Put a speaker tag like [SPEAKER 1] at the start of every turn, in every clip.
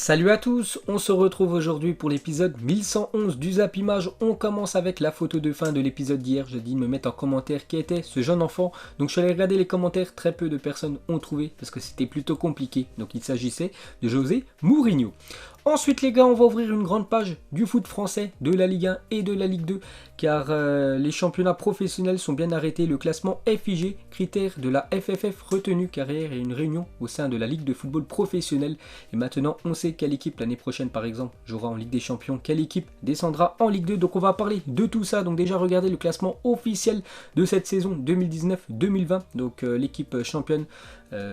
[SPEAKER 1] Salut à tous, on se retrouve aujourd'hui pour l'épisode 1111 du Zap Image. On commence avec la photo de fin de l'épisode d'hier. J'ai dit de me mettre en commentaire qui était ce jeune enfant. Donc je suis allé regarder les commentaires, très peu de personnes ont trouvé parce que c'était plutôt compliqué. Donc il s'agissait de José Mourinho. Ensuite les gars, on va ouvrir une grande page du foot français, de la Ligue 1 et de la Ligue 2, car les championnats professionnels sont bien arrêtés. Le classement FIG, critère de la FFF retenu carrière et une réunion au sein de la Ligue de football professionnel. Et maintenant on sait quelle équipe l'année prochaine par exemple jouera en Ligue des Champions, quelle équipe descendra en Ligue 2. Donc on va parler de tout ça. Donc déjà regardez le classement officiel de cette saison 2019-2020. Donc l'équipe championne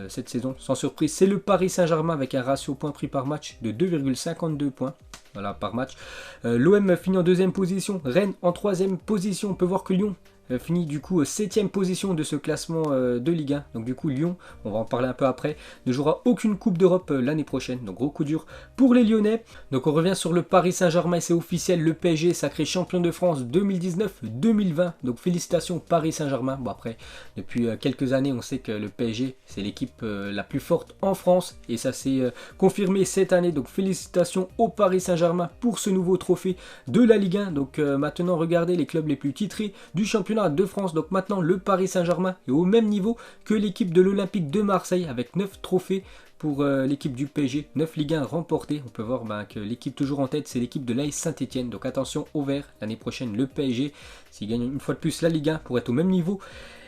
[SPEAKER 1] cette saison, sans surprise, c'est le Paris Saint-Germain avec un ratio points pris par match de 2,52 points. Voilà, par match. L'OM finit en deuxième position, Rennes en troisième position. On peut voir que Lyon finit du coup 7ème position de ce classement de Ligue 1. Donc du coup Lyon, on va en parler un peu après, ne jouera aucune Coupe d'Europe l'année prochaine. Donc gros coup dur pour les Lyonnais. Donc on revient sur le Paris Saint-Germain, c'est officiel, le PSG sacré champion de France 2019-2020. Donc félicitations Paris Saint-Germain. Bon après, depuis quelques années, on sait que le PSG c'est l'équipe la plus forte en France et ça s'est confirmé cette année. Donc félicitations au Paris Saint-Germain pour ce nouveau trophée de la Ligue 1. Donc maintenant regardez les clubs les plus titrés du championnat de France. Donc maintenant le Paris Saint-Germain est au même niveau que l'équipe de l'Olympique de Marseille avec 9 trophées pour l'équipe du PSG, 9 Ligue 1 remportées. On peut voir que l'équipe toujours en tête c'est l'équipe de l'AS Saint-Etienne. Donc attention au vert, l'année prochaine le PSG, s'il gagne une fois de plus la Ligue 1 pour être au même niveau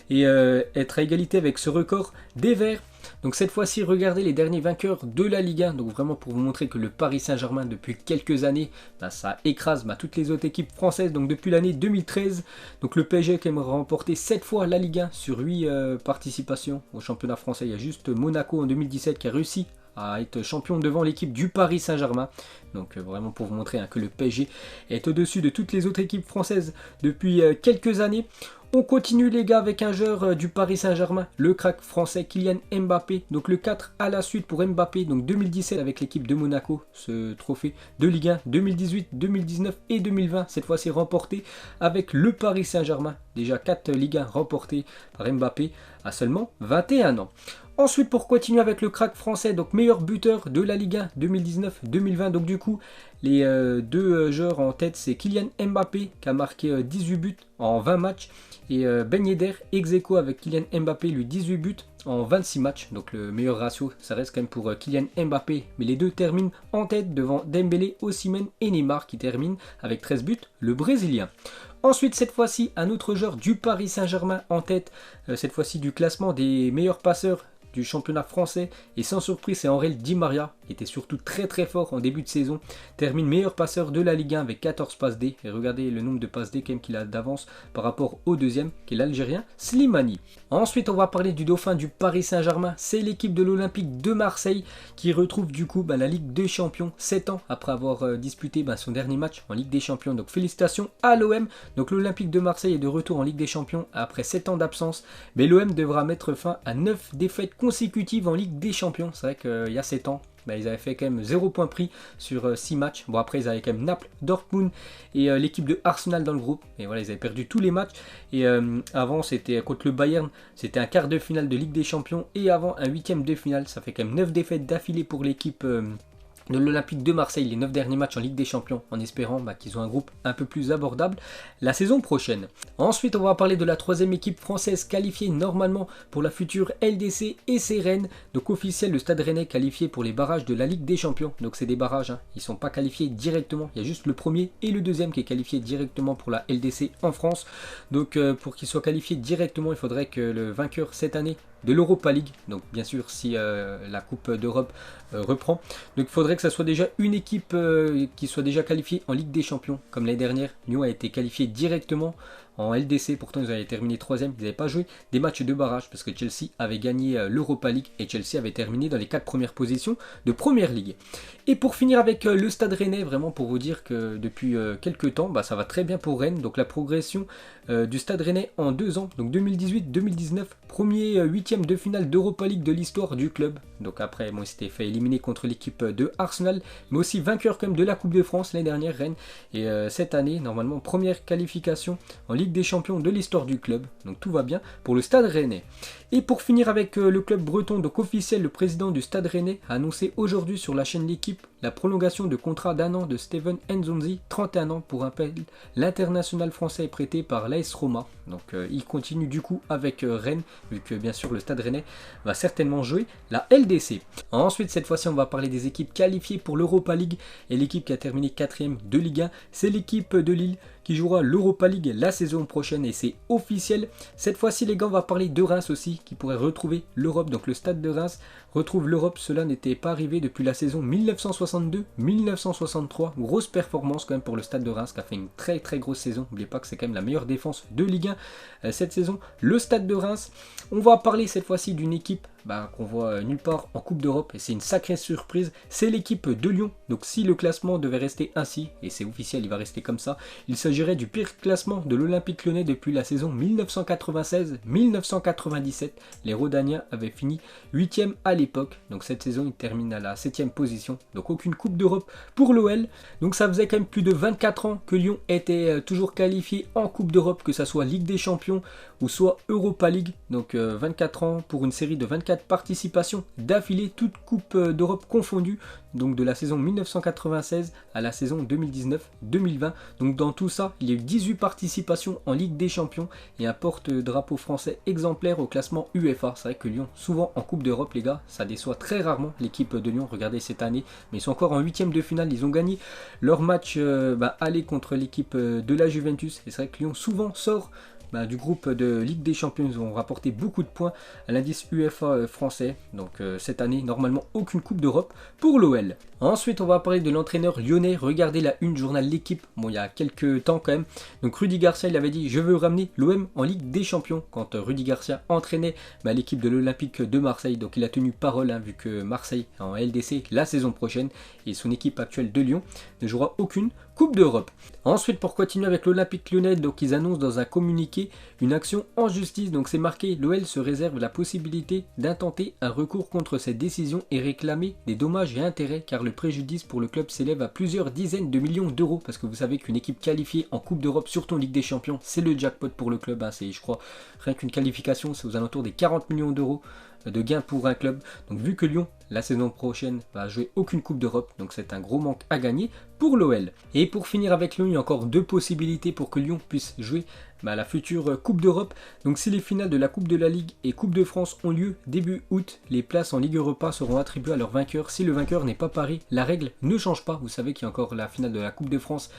[SPEAKER 1] et être à égalité avec ce record des Verts. Donc cette fois-ci, regardez les derniers vainqueurs de la Ligue 1. Donc vraiment pour vous montrer que le Paris Saint-Germain depuis quelques années, ça écrase toutes les autres équipes françaises. Donc depuis l'année 2013, donc le PSG qui a remporté 7 fois la Ligue 1 sur 8 participations au championnat français. Il y a juste Monaco en 2017 qui a réussi à être champion devant l'équipe du Paris Saint-Germain. Donc vraiment pour vous montrer que le PSG est au-dessus de toutes les autres équipes françaises depuis quelques années. On continue les gars avec un joueur du Paris Saint-Germain, le crack français Kylian Mbappé. Donc le 4 à la suite pour Mbappé, donc 2017 avec l'équipe de Monaco, ce trophée de Ligue 1, 2018, 2019 et 2020, cette fois-ci remporté avec le Paris Saint-Germain. Déjà 4 Ligue 1 remportées par Mbappé à seulement 21 ans. Ensuite, pour continuer avec le crack français, donc meilleur buteur de la Ligue 1 2019-2020. Donc du coup, les deux joueurs en tête, c'est Kylian Mbappé qui a marqué 18 buts en 20 matchs. Et Ben Yedder ex aequo avec Kylian Mbappé, lui 18 buts en 26 matchs. Donc le meilleur ratio, ça reste quand même pour Kylian Mbappé. Mais les deux terminent en tête devant Dembélé, Osimhen et Neymar qui terminent avec 13 buts, le Brésilien. Ensuite, cette fois-ci, un autre joueur du Paris Saint-Germain en tête, cette fois-ci du classement des meilleurs passeurs du championnat français, et sans surprise c'est Angel Di Maria, qui était surtout très fort en début de saison, termine meilleur passeur de la Ligue 1 avec 14 passes D, et regardez le nombre de passes D qu'il a d'avance par rapport au deuxième qui est l'Algérien Slimani. Ensuite on va parler du dauphin du Paris Saint-Germain, c'est l'équipe de l'Olympique de Marseille qui retrouve du coup la Ligue des Champions 7 ans après avoir disputé son dernier match en Ligue des Champions. Donc félicitations à l'OM. Donc l'Olympique de Marseille est de retour en Ligue des Champions après 7 ans d'absence, mais l'OM devra mettre fin à 9 défaites consécutives en Ligue des Champions. C'est vrai qu'il y a 7 ans, ils avaient fait quand même 0 points pris sur 6 matchs. Bon après ils avaient quand même Naples, Dortmund et l'équipe de Arsenal dans le groupe. Et voilà, ils avaient perdu tous les matchs. Et avant c'était contre le Bayern, c'était un quart de finale de Ligue des Champions. Et avant un 8ème de finale, ça fait quand même 9 défaites d'affilée pour l'équipe de l'Olympique de Marseille, les 9 derniers matchs en Ligue des Champions, en espérant qu'ils ont un groupe un peu plus abordable la saison prochaine. Ensuite, on va parler de la troisième équipe française qualifiée normalement pour la future LDC et c'est Rennes. Donc officiel, le Stade Rennais qualifié pour les barrages de la Ligue des Champions. Donc c'est des barrages, ils ne sont pas qualifiés directement. Il y a juste le premier et le deuxième qui est qualifié directement pour la LDC en France. Donc pour qu'ils soient qualifiés directement, il faudrait que le vainqueur cette année de l'Europa League, donc bien sûr si la Coupe d'Europe reprend, donc il faudrait que ça soit déjà une équipe qui soit déjà qualifiée en Ligue des Champions, comme l'année dernière. Lyon a été qualifié directement en LDC, pourtant ils avaient terminé 3ème, ils n'avaient pas joué des matchs de barrage parce que Chelsea avait gagné l'Europa League et Chelsea avait terminé dans les 4 premières positions de Première Ligue. Et pour finir avec le Stade Rennais, vraiment pour vous dire que depuis quelques temps, ça va très bien pour Rennes. Donc la progression du Stade Rennais en 2 ans, donc 2018-2019, premier 8ème de finale d'Europa League de l'histoire du club. Donc après, il s'était fait éliminer contre l'équipe de Arsenal, mais aussi vainqueur quand même de la Coupe de France l'année dernière, Rennes. Et cette année, normalement, première qualification en Ligue des Champions de l'histoire du club. Donc tout va bien pour le Stade Rennais. Et pour finir avec le club breton, donc officiel, le président du Stade Rennais a annoncé aujourd'hui sur la chaîne L'équipe la prolongation de contrat d'1 an de Steven Nzonzi, 31 ans pour rappel. L'international français est prêté par l'AS Roma. Donc il continue du coup avec Rennes, vu que bien sûr le Stade Rennais va certainement jouer la LDC. Ensuite, cette fois-ci, on va parler des équipes qualifiées pour l'Europa League. Et l'équipe qui a terminé 4ème de Ligue 1, c'est l'équipe de Lille qui jouera l'Europa League la saison prochaine et c'est officiel. Cette fois-ci, les gars, on va parler de Reims aussi, qui pourrait retrouver l'Europe. Donc le Stade de Reims retrouve l'Europe. Cela n'était pas arrivé depuis la saison 1962-1963. Grosse performance quand même pour le Stade de Reims qui a fait une très très grosse saison. N'oubliez pas que c'est quand même la meilleure défense de Ligue 1 cette saison. Le Stade de Reims. On va parler cette fois-ci d'une équipe qu'on voit nulle part en Coupe d'Europe et c'est une sacrée surprise, c'est l'équipe de Lyon. Donc si le classement devait rester ainsi, et c'est officiel, il va rester comme ça, il s'agirait du pire classement de l'Olympique Lyonnais depuis la saison 1996-1997. Les Rodaniens avaient fini 8ème à l'époque, donc cette saison ils terminent à la 7ème position, donc aucune Coupe d'Europe pour l'OL. Donc ça faisait quand même plus de 24 ans que Lyon était toujours qualifié en Coupe d'Europe, que ça soit Ligue des Champions ou soit Europa League. Donc 24 ans pour une série de 24 participations d'affilée, toutes coupes d'Europe confondues, donc de la saison 1996 à la saison 2019-2020. Donc dans tout ça, il y a eu 18 participations en Ligue des Champions et un porte-drapeau français exemplaire au classement UEFA. C'est vrai que Lyon, souvent en Coupe d'Europe, les gars, ça déçoit très rarement l'équipe de Lyon. Regardez cette année, mais ils sont encore en 8ème de finale. Ils ont gagné leur match aller contre l'équipe de la Juventus. Et c'est vrai que Lyon souvent sort du groupe de Ligue des Champions. Ils ont rapporté beaucoup de points à l'indice UEFA français. Donc cette année, normalement, aucune Coupe d'Europe pour l'OL. Ensuite, on va parler de l'entraîneur lyonnais. Regardez la une journal L'Équipe. Bon, il y a quelques temps quand même. Donc Rudy Garcia, il avait dit « Je veux ramener l'OM en Ligue des Champions » quand Rudy Garcia entraînait l'équipe de l'Olympique de Marseille. Donc il a tenu parole, vu que Marseille est en LDC la saison prochaine et son équipe actuelle de Lyon ne jouera aucune Coupe d'Europe. Ensuite, pour continuer avec l'Olympique Lyonnais, donc ils annoncent dans un communiqué une action en justice. Donc c'est marqué, l'OL se réserve la possibilité d'intenter un recours contre cette décision et réclamer des dommages et intérêts car le préjudice pour le club s'élève à plusieurs dizaines de millions d'euros. Parce que vous savez qu'une équipe qualifiée en Coupe d'Europe, surtout en Ligue des Champions, c'est le jackpot pour le club. C'est, je crois, rien qu'une qualification, c'est aux alentours des 40 millions d'euros de gains pour un club. Donc vu que Lyon la saison prochaine va jouer aucune Coupe d'Europe, donc c'est un gros manque à gagner pour l'OL. Et pour finir avec Lyon, il y a encore deux possibilités pour que Lyon puisse jouer la future Coupe d'Europe. Donc si les finales de la Coupe de la Ligue et Coupe de France ont lieu début août, les places en Ligue Europa seront attribuées à leur vainqueur. Si le vainqueur n'est pas Paris, la règle ne change pas. Vous savez qu'il y a encore la finale de la Coupe de France,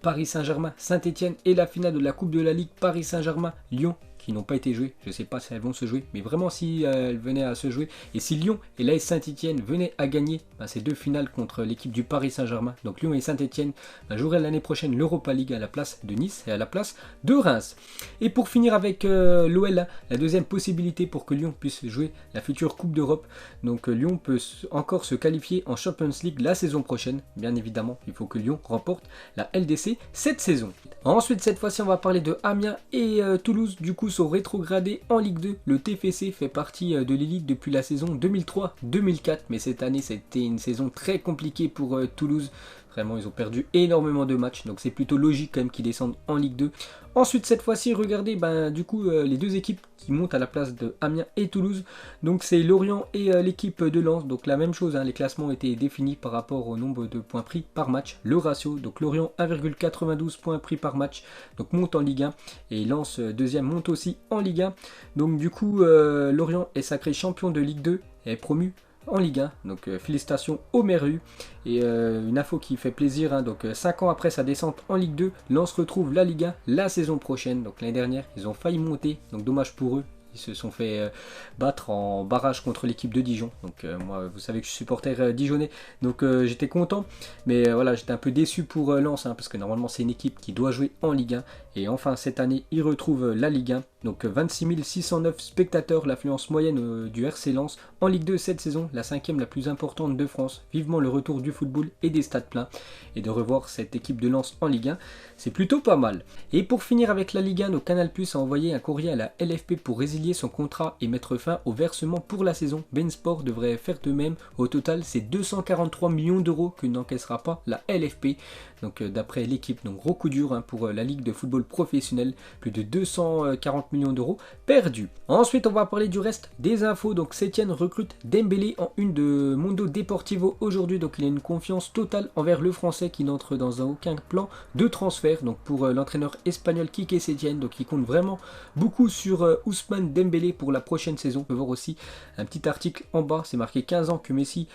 [SPEAKER 1] Paris Saint-Germain, Saint-Etienne, et la finale de la Coupe de la Ligue, Paris Saint-Germain, Lyon, qui n'ont pas été jouées. Je ne sais pas si elles vont se jouer, mais vraiment si elles venaient à se jouer, et si Lyon et l'AS Saint-Etienne venaient à gagner ces deux finales contre l'équipe du Paris Saint-Germain, donc Lyon et Saint-Etienne joueraient l'année prochaine l'Europa League à la place de Nice et à la place de Reims. Et pour finir avec l'OL, la deuxième possibilité pour que Lyon puisse jouer la future Coupe d'Europe, donc Lyon peut encore se qualifier en Champions League la saison prochaine. Bien évidemment, il faut que Lyon remporte la LDC cette saison. Ensuite, cette fois-ci, on va parler de Amiens et Toulouse, du coup, sont rétrogradés en Ligue 2. Le TFC fait partie de l'élite depuis la saison 2003-2004, mais cette année, c'était une saison très compliquée pour Toulouse. Vraiment, ils ont perdu énormément de matchs, donc c'est plutôt logique quand même qu'ils descendent en Ligue 2. Ensuite, cette fois-ci, regardez, les deux équipes qui montent à la place de Amiens et Toulouse. Donc c'est Lorient et l'équipe de Lens. Donc la même chose, les classements ont été définis par rapport au nombre de points pris par match. Le ratio, donc Lorient 1,92 points pris par match, donc monte en Ligue 1. Et Lens, deuxième, monte aussi en Ligue 1. Donc du coup, Lorient est sacré champion de Ligue 2 et est promu en Ligue 1, donc félicitations au Merlu. Et une info qui fait plaisir, donc 5 ans après sa descente en Ligue 2, Lens retrouve la Ligue 1 la saison prochaine. Donc l'année dernière, ils ont failli monter, donc dommage pour eux. Ils se sont fait battre en barrage contre l'équipe de Dijon. Donc moi, vous savez que je suis supporter dijonnais, donc j'étais content. Mais voilà, j'étais un peu déçu pour Lens, parce que normalement c'est une équipe qui doit jouer en Ligue 1. Et enfin cette année, ils retrouvent la Ligue 1. Donc 26 609 spectateurs, l'affluence moyenne du RC Lens en Ligue 2 cette saison, la 5e la plus importante de France. Vivement le retour du football et des stades pleins. Et de revoir cette équipe de Lens en Ligue 1, c'est plutôt pas mal. Et pour finir avec la Ligue 1, Canal+ a envoyé un courrier à la LFP pour résilier résilier son contrat et mettre fin au versement pour la saison. beIN Sport devrait faire de même. Au total, c'est 243 millions d'euros que n'encaissera pas la LFP. Donc d'après l'équipe, donc gros coup dur pour la Ligue de football professionnel, plus de 240 millions d'euros perdus. Ensuite, on va parler du reste des infos. Donc Setien recrute Dembélé en une de Mundo Deportivo aujourd'hui. Donc il a une confiance totale envers le Français qui n'entre dans aucun plan de transfert. Donc pour l'entraîneur espagnol Quique Setien, donc il compte vraiment beaucoup sur Ousmane Dembélé pour la prochaine saison. On peut voir aussi un petit article en bas, c'est marqué 15 ans que Messi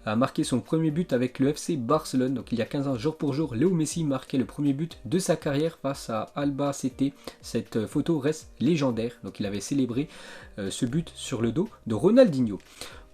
[SPEAKER 1] a marqué son premier but avec le FC Barcelone. Donc il y a 15 ans, jour pour jour, Léo Messi marquait le premier but de sa carrière face à Albacete. Cette photo reste légendaire. Donc il avait célébré ce but sur le dos de Ronaldinho.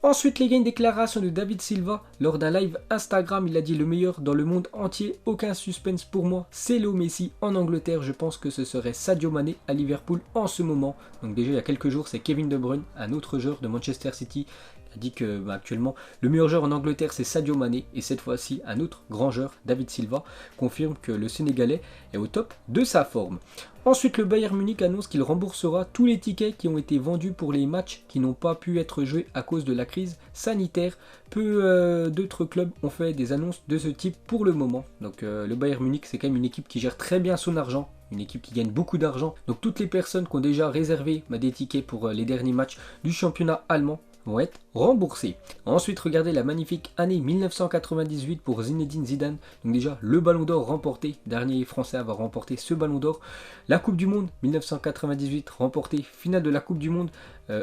[SPEAKER 1] Ensuite, les gars, une déclaration de David Silva lors d'un live Instagram. Il a dit: le meilleur dans le monde entier, aucun suspense pour moi, c'est Léo Messi en Angleterre. Je pense que ce serait Sadio Mané à Liverpool en ce moment. Donc déjà il y a quelques jours, c'est Kevin De Bruyne, un autre joueur de Manchester City, a dit que actuellement le meilleur joueur en Angleterre c'est Sadio Mané, et cette fois-ci un autre grand joueur, David Silva, confirme que le Sénégalais est au top de sa forme. Ensuite, le Bayern Munich annonce qu'il remboursera tous les tickets qui ont été vendus pour les matchs qui n'ont pas pu être joués à cause de la crise sanitaire. Peu d'autres clubs ont fait des annonces de ce type pour le moment. Donc le Bayern Munich, c'est quand même une équipe qui gère très bien son argent, une équipe qui gagne beaucoup d'argent. Donc toutes les personnes qui ont déjà réservé des tickets pour les derniers matchs du championnat allemand vont être remboursés. Ensuite, regardez la magnifique année 1998 pour Zinedine Zidane. Donc déjà, le Ballon d'Or remporté, dernier Français à avoir remporté ce Ballon d'Or. La Coupe du Monde 1998 remporté, finale de la Coupe du Monde,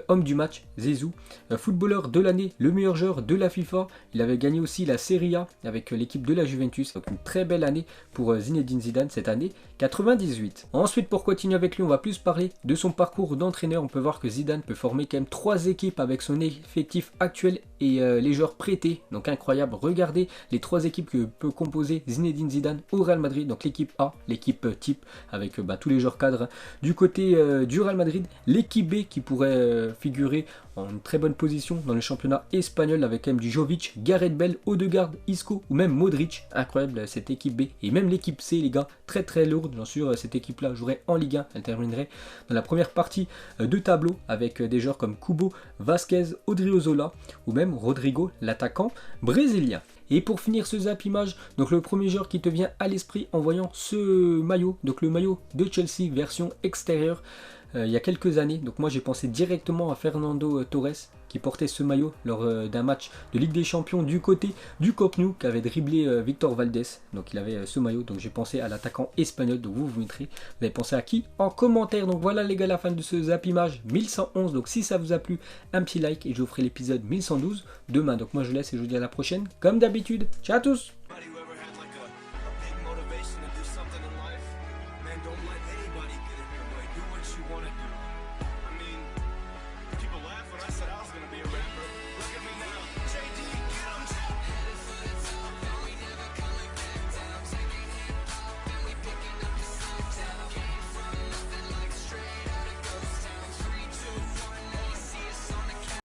[SPEAKER 1] homme du match, Zizou. Footballeur de l'année, le meilleur joueur de la FIFA. Il avait gagné aussi la Serie A avec l'équipe de la Juventus. Donc une très belle année pour Zinedine Zidane cette année 98. Ensuite, pour continuer avec lui, on va plus parler de son parcours d'entraîneur. On peut voir que Zidane peut former quand même 3 équipes avec son effectif actuel et les joueurs prêtés. Donc incroyable. Regardez les 3 équipes que peut composer Zinedine Zidane au Real Madrid. Donc l'équipe A, l'équipe type avec tous les joueurs cadres. Du côté du Real Madrid, l'équipe B qui pourrait figurer en une très bonne position dans le championnat espagnol avec quand même du Jovic, Gareth Bale, Odegaard, Isco ou même Modric. Incroyable cette équipe B. Et même l'équipe C, les gars, très très lourde. Bien sûr, cette équipe là jouerait en Ligue 1. Elle terminerait dans la première partie de tableau avec des joueurs comme Kubo, Vasquez, Odriozola ou même Rodrigo, l'attaquant brésilien. Et pour finir ce zap image, donc le premier joueur qui te vient à l'esprit en voyant ce maillot, donc le maillot de Chelsea version extérieure, il y a quelques années. Donc moi j'ai pensé directement à Fernando Torres qui portait ce maillot lors d'un match de Ligue des Champions du côté du Camp Nou, qui avait dribblé Victor Valdés. Donc il avait ce maillot, donc j'ai pensé à l'attaquant espagnol. Donc vous mettrez, vous avez pensé à qui en commentaire. Donc voilà les gars, la fin de ce zap image 1111. Donc si ça vous a plu, un petit like et je vous ferai l'épisode 1112 demain. Donc moi je vous laisse et je vous dis à la prochaine comme d'habitude. Ciao à tous.